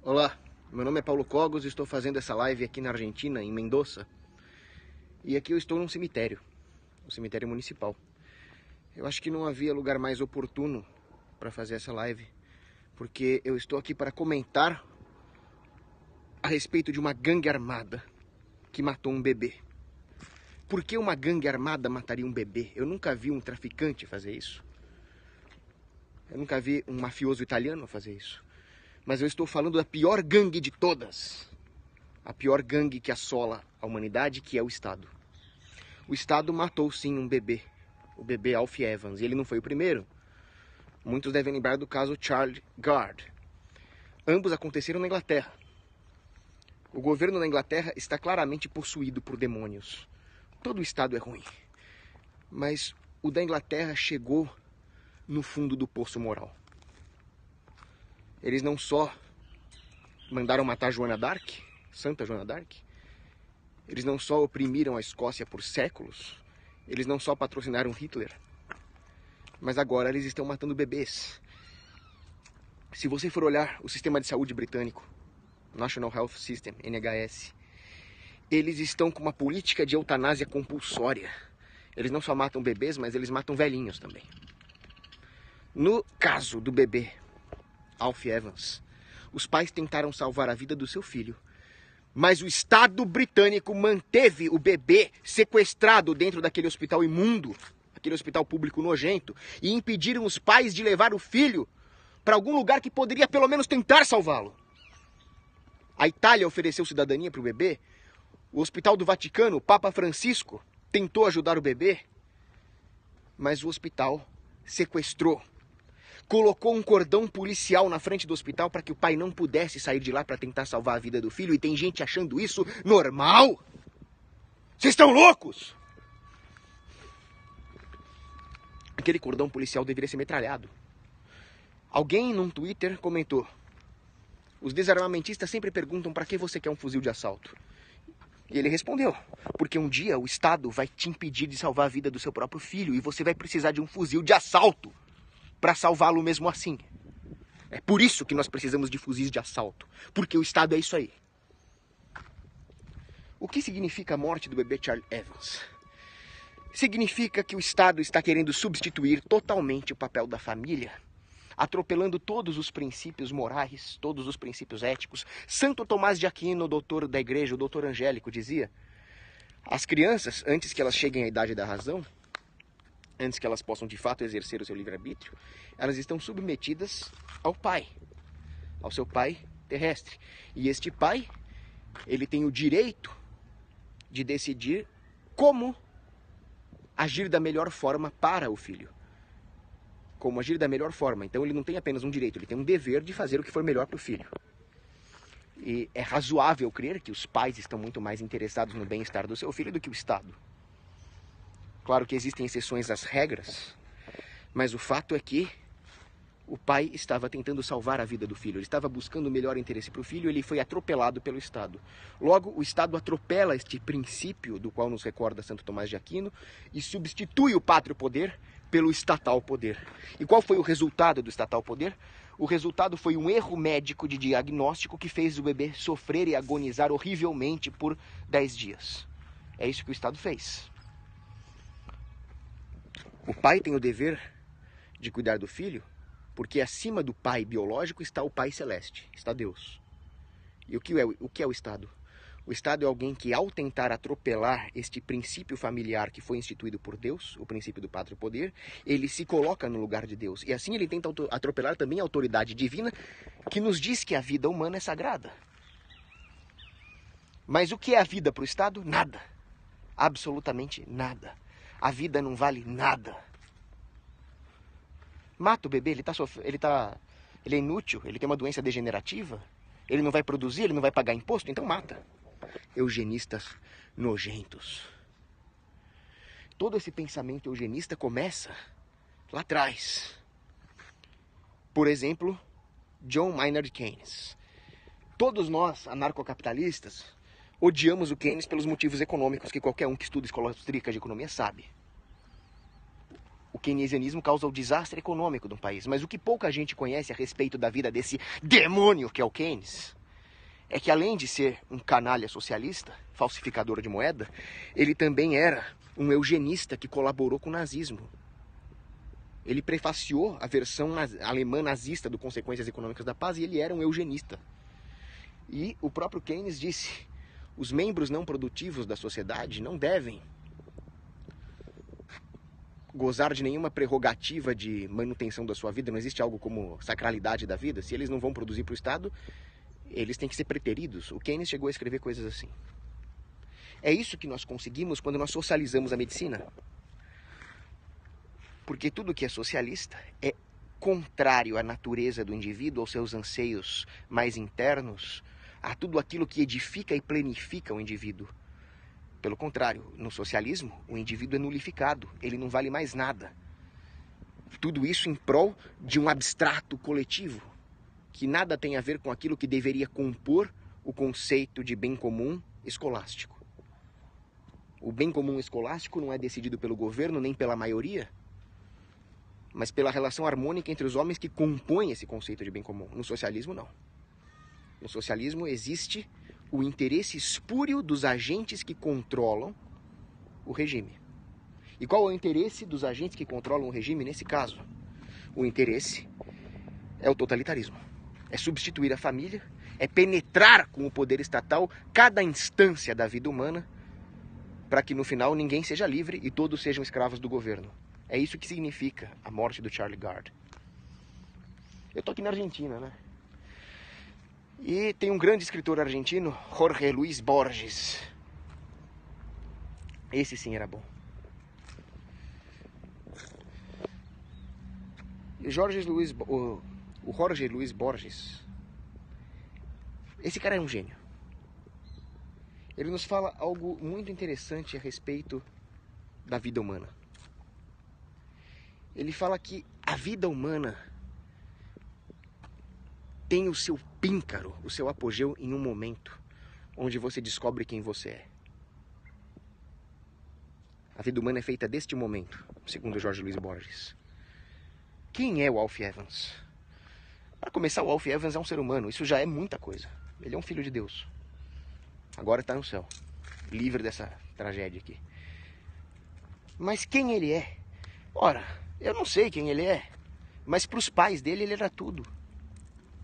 Olá, meu nome é Paulo Cogos e estou fazendo essa live aqui na Argentina, em Mendoza. E aqui eu estou num cemitério, um cemitério municipal. Eu acho que não havia lugar mais oportuno para fazer essa live, porque eu estou aqui para comentar a respeito de uma gangue armada que matou um bebê. Por que uma gangue armada mataria um bebê? Eu nunca vi um traficante fazer isso. Eu nunca vi um mafioso italiano fazer isso. Mas eu estou falando da pior gangue de todas. A pior gangue que assola a humanidade, que é o Estado. O Estado matou sim um bebê. O bebê Alf Evans. E ele não foi o primeiro. Muitos devem lembrar do caso Charlie Gard. Ambos aconteceram na Inglaterra. O governo da Inglaterra está claramente possuído por demônios. Todo o Estado é ruim. Mas o da Inglaterra chegou no fundo do poço moral. Eles não só mandaram matar Joana d'Arc, Santa Joana d'Arc, eles não só oprimiram a Escócia por séculos, eles não só patrocinaram Hitler, mas agora eles estão matando bebês. Se você for olhar o sistema de saúde britânico, National Health System, NHS, eles estão com uma política de eutanásia compulsória. Eles não só matam bebês, mas eles matam velhinhos também. No caso do bebê Alf Evans, os pais tentaram salvar a vida do seu filho, mas o Estado britânico manteve o bebê sequestrado dentro daquele hospital imundo, aquele hospital público nojento, e impediram os pais de levar o filho para algum lugar que poderia pelo menos tentar salvá-lo. A Itália ofereceu cidadania para o bebê, o Hospital do Vaticano, o Papa Francisco, tentou ajudar o bebê, mas o hospital sequestrou. Colocou um cordão policial na frente do hospital para que o pai não pudesse sair de lá para tentar salvar a vida do filho. E tem gente achando isso normal? Vocês estão loucos? Aquele cordão policial deveria ser metralhado. Alguém num Twitter comentou: os desarmamentistas sempre perguntam para que você quer um fuzil de assalto. E ele respondeu: porque um dia o Estado vai te impedir de salvar a vida do seu próprio filho e você vai precisar de um fuzil de assalto para salvá-lo mesmo assim. É por isso que nós precisamos de fuzis de assalto. Porque o Estado é isso aí. O que significa a morte do bebê Charlie Evans? Significa que o Estado está querendo substituir totalmente o papel da família, atropelando todos os princípios morais, todos os princípios éticos. Santo Tomás de Aquino, doutor da igreja, o doutor Angélico, dizia: as crianças, antes que elas cheguem à idade da razão, antes que elas possam de fato exercer o seu livre-arbítrio, elas estão submetidas ao pai, ao seu pai terrestre. E este pai, ele tem o direito de decidir como agir da melhor forma para o filho. Como agir da melhor forma. Então ele não tem apenas um direito, ele tem um dever de fazer o que for melhor para o filho. E é razoável crer que os pais estão muito mais interessados no bem-estar do seu filho do que o Estado. Claro que existem exceções às regras, mas o fato é que o pai estava tentando salvar a vida do filho. Ele estava buscando o melhor interesse para o filho e ele foi atropelado pelo Estado. Logo, o Estado atropela este princípio do qual nos recorda Santo Tomás de Aquino e substitui o pátrio poder pelo estatal poder. E qual foi o resultado do estatal poder? O resultado foi um erro médico de diagnóstico que fez o bebê sofrer e agonizar horrivelmente por 10 dias. É isso que o Estado fez. O pai tem o dever de cuidar do filho, porque acima do pai biológico está o pai celeste, está Deus. E o que é o Estado? O Estado é alguém que, ao tentar atropelar este princípio familiar que foi instituído por Deus, o princípio do pátrio poder, ele se coloca no lugar de Deus. E assim ele tenta atropelar também a autoridade divina, que nos diz que a vida humana é sagrada. Mas o que é a vida para o Estado? Nada. Absolutamente nada. A vida não vale nada. Mata o bebê, ele é inútil, ele tem uma doença degenerativa, ele não vai produzir, ele não vai pagar imposto, então mata. Eugenistas nojentos. Todo esse pensamento eugenista começa lá atrás. Por exemplo, John Maynard Keynes. Todos nós, anarcocapitalistas, odiamos o Keynes pelos motivos econômicos que qualquer um que estuda escola austríaca de economia sabe. keynesianismo causa o desastre econômico de um país. Mas o que pouca gente conhece a respeito da vida desse demônio que é o Keynes é que, além de ser um canalha socialista, falsificador de moeda, ele também era um eugenista que colaborou com o nazismo. Ele prefaciou a versão alemã nazista do Consequências Econômicas da Paz e ele era um eugenista. E o próprio Keynes disse: os membros não produtivos da sociedade não devem gozar de nenhuma prerrogativa de manutenção da sua vida. Não existe algo como sacralidade da vida. Se eles não vão produzir para o Estado, eles têm que ser preteridos. O Keynes chegou a escrever coisas assim. É isso que nós conseguimos quando nós socializamos a medicina. Porque tudo que é socialista é contrário à natureza do indivíduo, aos seus anseios mais internos, a tudo aquilo que edifica e planifica o indivíduo. Pelo contrário, no socialismo, o indivíduo é nulificado, ele não vale mais nada. Tudo isso em prol de um abstrato coletivo, que nada tem a ver com aquilo que deveria compor o conceito de bem comum escolástico. O bem comum escolástico não é decidido pelo governo nem pela maioria, mas pela relação harmônica entre os homens que compõem esse conceito de bem comum. No socialismo, não. No socialismo existe o interesse espúrio dos agentes que controlam o regime. E qual é o interesse dos agentes que controlam o regime nesse caso? O interesse é o totalitarismo. É substituir a família, é penetrar com o poder estatal cada instância da vida humana para que no final ninguém seja livre e todos sejam escravos do governo. É isso que significa a morte do Charlie Gard. Eu tô aqui na Argentina, né? E tem um grande escritor argentino, Jorge Luis Borges. Esse sim era bom. O Jorge Luis Borges, esse cara é um gênio. Ele nos fala algo muito interessante a respeito da vida humana. Ele fala que a vida humana tem o seu píncaro, o seu apogeu em um momento onde você descobre quem você é. A vida humana é feita deste momento, segundo Jorge Luis Borges. Quem é o Alf Evans? Para começar, o Alf Evans é um ser humano, isso já é muita coisa. Ele é um filho de Deus. Agora está no céu, livre dessa tragédia aqui. Mas quem ele é? Ora, eu não sei quem ele é, mas para os pais dele ele era tudo.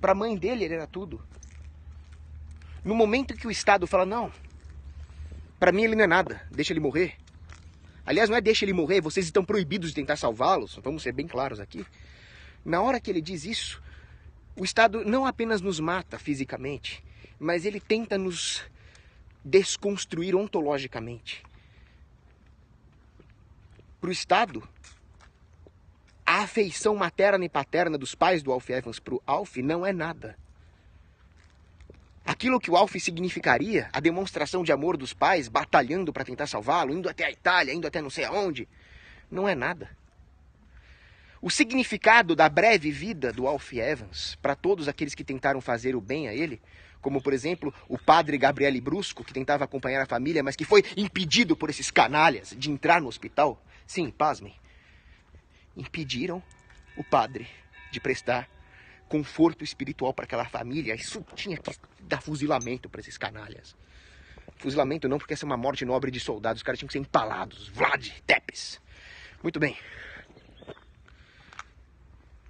Para a mãe dele ele era tudo. No momento que o Estado fala, não, para mim ele não é nada, deixa ele morrer. Aliás, não é deixa ele morrer, vocês estão proibidos de tentar salvá-los, vamos ser bem claros aqui. Na hora que ele diz isso, o Estado não apenas nos mata fisicamente, mas ele tenta nos desconstruir ontologicamente. Para o Estado, a afeição materna e paterna dos pais do Alf Evans para o Alf não é nada. Aquilo que o Alf significaria, a demonstração de amor dos pais, batalhando para tentar salvá-lo, indo até a Itália, indo até não sei aonde, não é nada. O significado da breve vida do Alf Evans, para todos aqueles que tentaram fazer o bem a ele, como por exemplo o padre Gabriele Brusco, que tentava acompanhar a família, mas que foi impedido por esses canalhas de entrar no hospital. Sim, pasmem. Impediram o padre de prestar conforto espiritual para aquela família. Isso tinha que dar fuzilamento para esses canalhas. Fuzilamento não, porque essa é uma morte nobre de soldados. Os caras tinham que ser empalados. Vlad Tepes. Muito bem.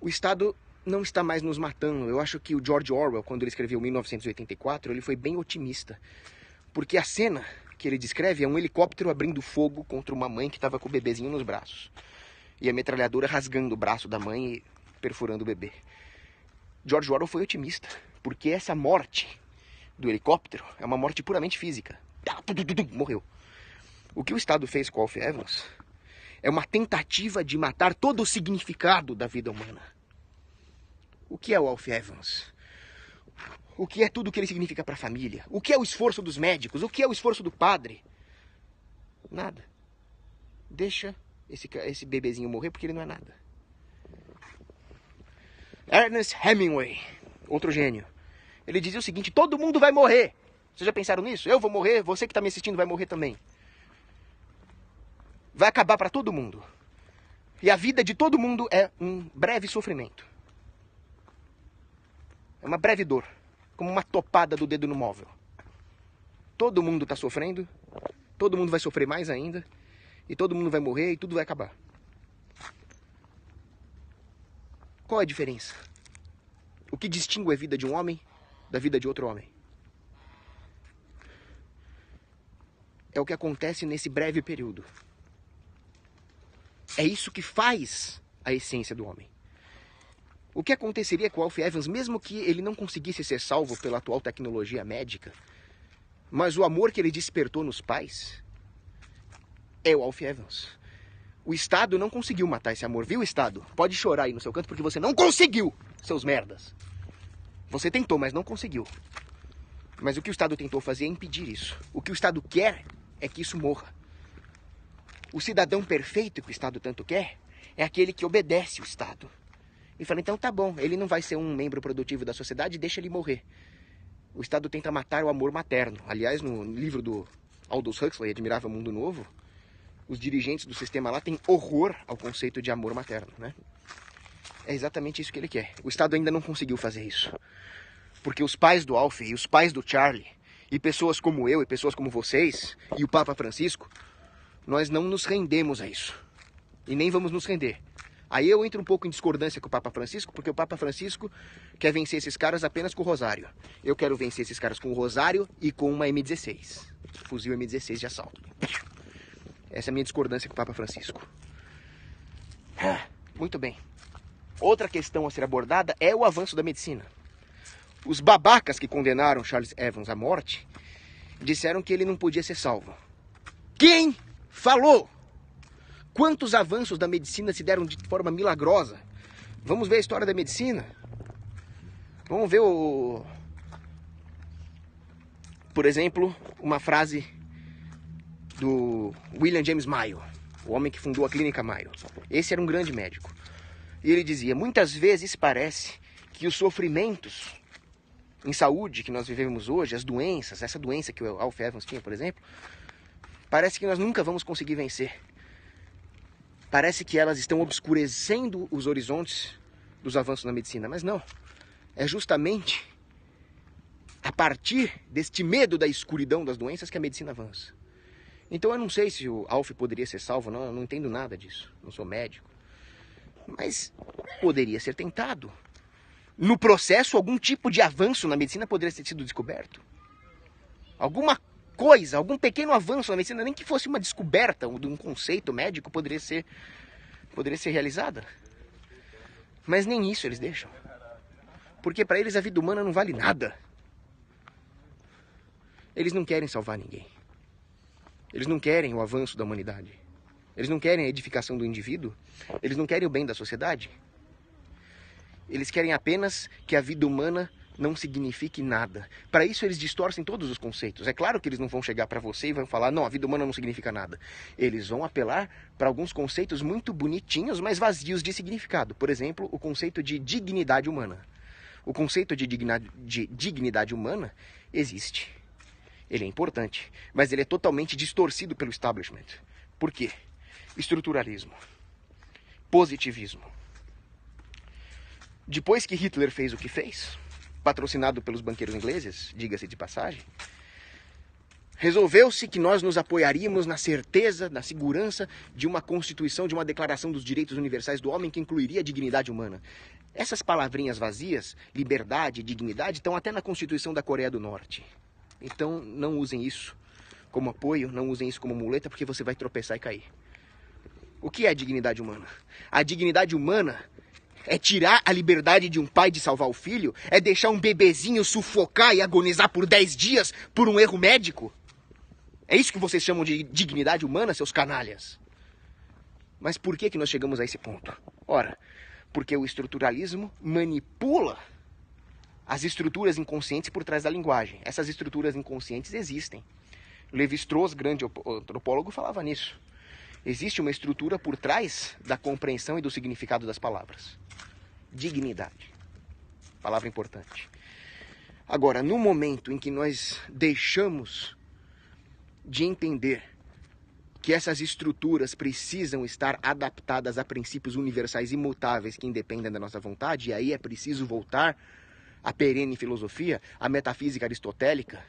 O Estado não está mais nos matando. Eu acho que o George Orwell, quando ele escreveu 1984, ele foi bem otimista. Porque a cena que ele descreve é um helicóptero abrindo fogo contra uma mãe que estava com o bebezinho nos braços. E a metralhadora rasgando o braço da mãe e perfurando o bebê. George Orwell foi otimista, porque essa morte do helicóptero é uma morte puramente física. Morreu. O que o Estado fez com o Alf Evans é uma tentativa de matar todo o significado da vida humana. O que é o Alf Evans? O que é tudo o que ele significa para a família? O que é o esforço dos médicos? O que é o esforço do padre? Nada. Deixa esse bebezinho morrer porque ele não é nada. Ernest Hemingway, outro gênio. Ele dizia o seguinte: todo mundo vai morrer. Vocês já pensaram nisso? Eu vou morrer, você que está me assistindo vai morrer também. Vai acabar para todo mundo. E a vida de todo mundo é um breve sofrimento. É uma breve dor, como uma topada do dedo no móvel. Todo mundo está sofrendo, todo mundo vai sofrer mais ainda, e todo mundo vai morrer e tudo vai acabar. Qual é a diferença? O que distingue a vida de um homem da vida de outro homem? É o que acontece nesse breve período. É isso que faz a essência do homem. O que aconteceria com o Alf Evans, mesmo que ele não conseguisse ser salvo pela atual tecnologia médica, mas o amor que ele despertou nos pais é o Alf Evans. O Estado não conseguiu matar esse amor, viu, Estado? Pode chorar aí no seu canto porque você não conseguiu, seus merdas. Você tentou, mas não conseguiu. Mas o que o Estado tentou fazer é impedir isso. O que o Estado quer é que isso morra. O cidadão perfeito que o Estado tanto quer é aquele que obedece o Estado. E fala, então tá bom, ele não vai ser um membro produtivo da sociedade, deixa ele morrer. O Estado tenta matar o amor materno. Aliás, no livro do Aldous Huxley, Admirável Mundo Novo, os dirigentes do sistema lá têm horror ao conceito de amor materno, né? É exatamente isso que ele quer. O Estado ainda não conseguiu fazer isso. Porque os pais do Alf e os pais do Charlie, e pessoas como eu e pessoas como vocês, e o Papa Francisco, nós não nos rendemos a isso. E nem vamos nos render. Aí eu entro um pouco em discordância com o Papa Francisco, porque o Papa Francisco quer vencer esses caras apenas com o rosário. Eu quero vencer esses caras com o rosário e com uma M16. Fuzil M16 de assalto. Essa é a minha discordância com o Papa Francisco. Muito bem. Outra questão a ser abordada é o avanço da medicina. Os babacas que condenaram Charles Evans à morte disseram que ele não podia ser salvo. Quem falou? Quantos avanços da medicina se deram de forma milagrosa? Vamos ver a história da medicina? Vamos ver por exemplo, uma frase do William James Mayo, o homem que fundou a Clínica Mayo. Esse era um grande médico. E ele dizia, muitas vezes parece que os sofrimentos em saúde que nós vivemos hoje, as doenças, essa doença que o Alf Evans tinha, por exemplo, parece que nós nunca vamos conseguir vencer. Parece que elas estão obscurecendo os horizontes dos avanços na medicina, mas não. É justamente a partir deste medo da escuridão das doenças que a medicina avança. Então eu não sei se o Alf poderia ser salvo, não, eu não entendo nada disso, não sou médico. Mas poderia ser tentado. No processo, algum tipo de avanço na medicina poderia ter sido descoberto. Alguma coisa, algum pequeno avanço na medicina, nem que fosse uma descoberta de um conceito médico, poderia ser realizada. Mas nem isso eles deixam. Porque para eles a vida humana não vale nada. Eles não querem salvar ninguém. Eles não querem o avanço da humanidade. Eles não querem a edificação do indivíduo. Eles não querem o bem da sociedade. Eles querem apenas que a vida humana não signifique nada. Para isso eles distorcem todos os conceitos. É claro que eles não vão chegar para você e vão falar, não, a vida humana não significa nada. Eles vão apelar para alguns conceitos muito bonitinhos, mas vazios de significado. Por exemplo, o conceito de dignidade humana. O conceito de dignidade humana existe. Ele é importante, mas ele é totalmente distorcido pelo establishment. Por quê? Estruturalismo. Positivismo. Depois que Hitler fez o que fez, patrocinado pelos banqueiros ingleses, diga-se de passagem, resolveu-se que nós nos apoiaríamos na certeza, na segurança de uma Constituição, de uma Declaração dos Direitos Universais do Homem que incluiria a dignidade humana. Essas palavrinhas vazias, liberdade e dignidade, estão até na Constituição da Coreia do Norte. Então não usem isso como apoio, não usem isso como muleta, porque você vai tropeçar e cair. O que é a dignidade humana? A dignidade humana é tirar a liberdade de um pai de salvar o filho? É deixar um bebezinho sufocar e agonizar por 10 dias por um erro médico? É isso que vocês chamam de dignidade humana, seus canalhas? Mas por que nós chegamos a esse ponto? Ora, porque o estruturalismo manipula as estruturas inconscientes por trás da linguagem. Essas estruturas inconscientes existem. Levi-Strauss, grande antropólogo, falava nisso. Existe uma estrutura por trás da compreensão e do significado das palavras. Dignidade. Palavra importante. Agora, no momento em que nós deixamos de entender que essas estruturas precisam estar adaptadas a princípios universais imutáveis que independem da nossa vontade, e aí é preciso voltar à perene filosofia, à metafísica aristotélica,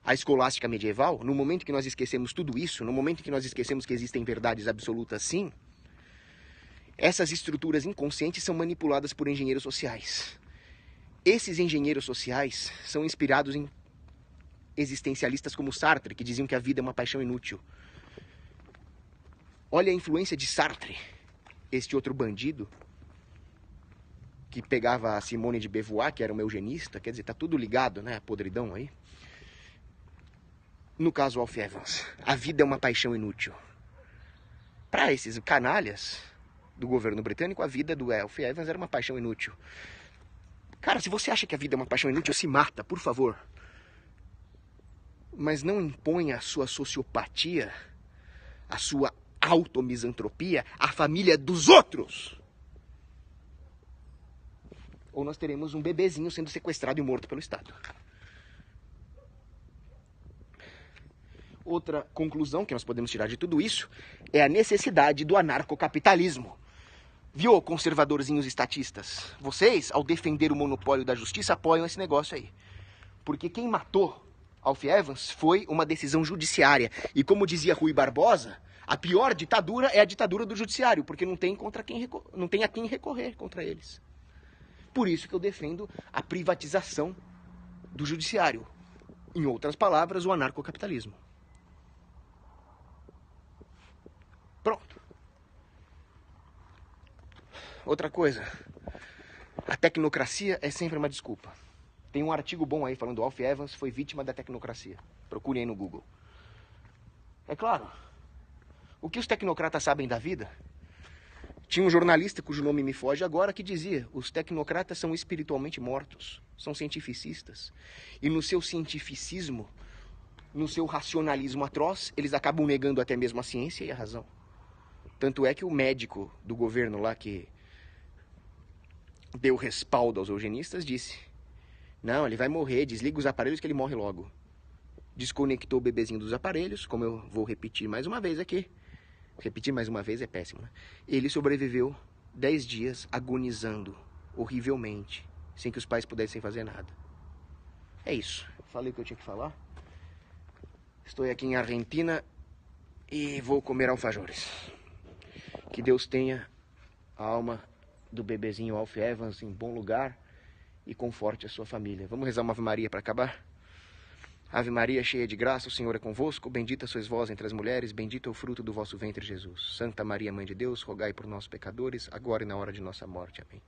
à escolástica medieval. No momento que nós esquecemos tudo isso, no momento que nós esquecemos que existem verdades absolutas, sim, essas estruturas inconscientes são manipuladas por engenheiros sociais. Esses engenheiros sociais são inspirados em existencialistas como Sartre, que diziam que a vida é uma paixão inútil. Olha a influência de Sartre, este outro bandido, que pegava a Simone de Beauvoir, que era uma eugenista. Quer dizer, tá tudo ligado, né? A podridão aí. No caso Alf Evans, a vida é uma paixão inútil. Para esses canalhas do governo britânico, a vida do Alf Evans era uma paixão inútil. Cara, se você acha que a vida é uma paixão inútil, se mata, por favor. Mas não imponha a sua sociopatia, a sua automisantropia à família dos outros. Ou nós teremos um bebezinho sendo sequestrado e morto pelo Estado. Outra conclusão que nós podemos tirar de tudo isso é a necessidade do anarcocapitalismo. Viu, conservadorzinhos estatistas? Vocês, ao defender o monopólio da justiça, apoiam esse negócio aí. Porque quem matou Alf Evans foi uma decisão judiciária. E como dizia Rui Barbosa, a pior ditadura é a ditadura do judiciário, porque não tem a quem recorrer contra eles. Por isso que eu defendo a privatização do judiciário. Em outras palavras, o anarcocapitalismo. Pronto. Outra coisa, a tecnocracia é sempre uma desculpa. Tem um artigo bom aí falando que Alf Evans foi vítima da tecnocracia. Procurem aí no Google. É claro, o que os tecnocratas sabem da vida? Tinha um jornalista cujo nome me foge agora que dizia: os tecnocratas são espiritualmente mortos, são cientificistas. E no seu cientificismo, no seu racionalismo atroz, eles acabam negando até mesmo a ciência e a razão. Tanto é que o médico do governo lá que deu respaldo aos eugenistas disse: não, ele vai morrer, desliga os aparelhos que ele morre logo. Desconectou o bebezinho dos aparelhos, como eu vou repetir mais uma vez aqui. Repetir mais uma vez é péssimo, né? Ele sobreviveu 10 dias agonizando horrivelmente, sem que os pais pudessem fazer nada. É isso. Falei o que eu tinha que falar. Estou aqui em Argentina e vou comer alfajores. Que Deus tenha a alma do bebezinho Alf Evans em bom lugar e conforte a sua família. Vamos rezar uma Ave Maria para acabar? Ave Maria, cheia de graça, o Senhor é convosco. Bendita sois vós entre as mulheres, bendito é o fruto do vosso ventre, Jesus. Santa Maria, Mãe de Deus, rogai por nós, pecadores, agora e na hora de nossa morte. Amém.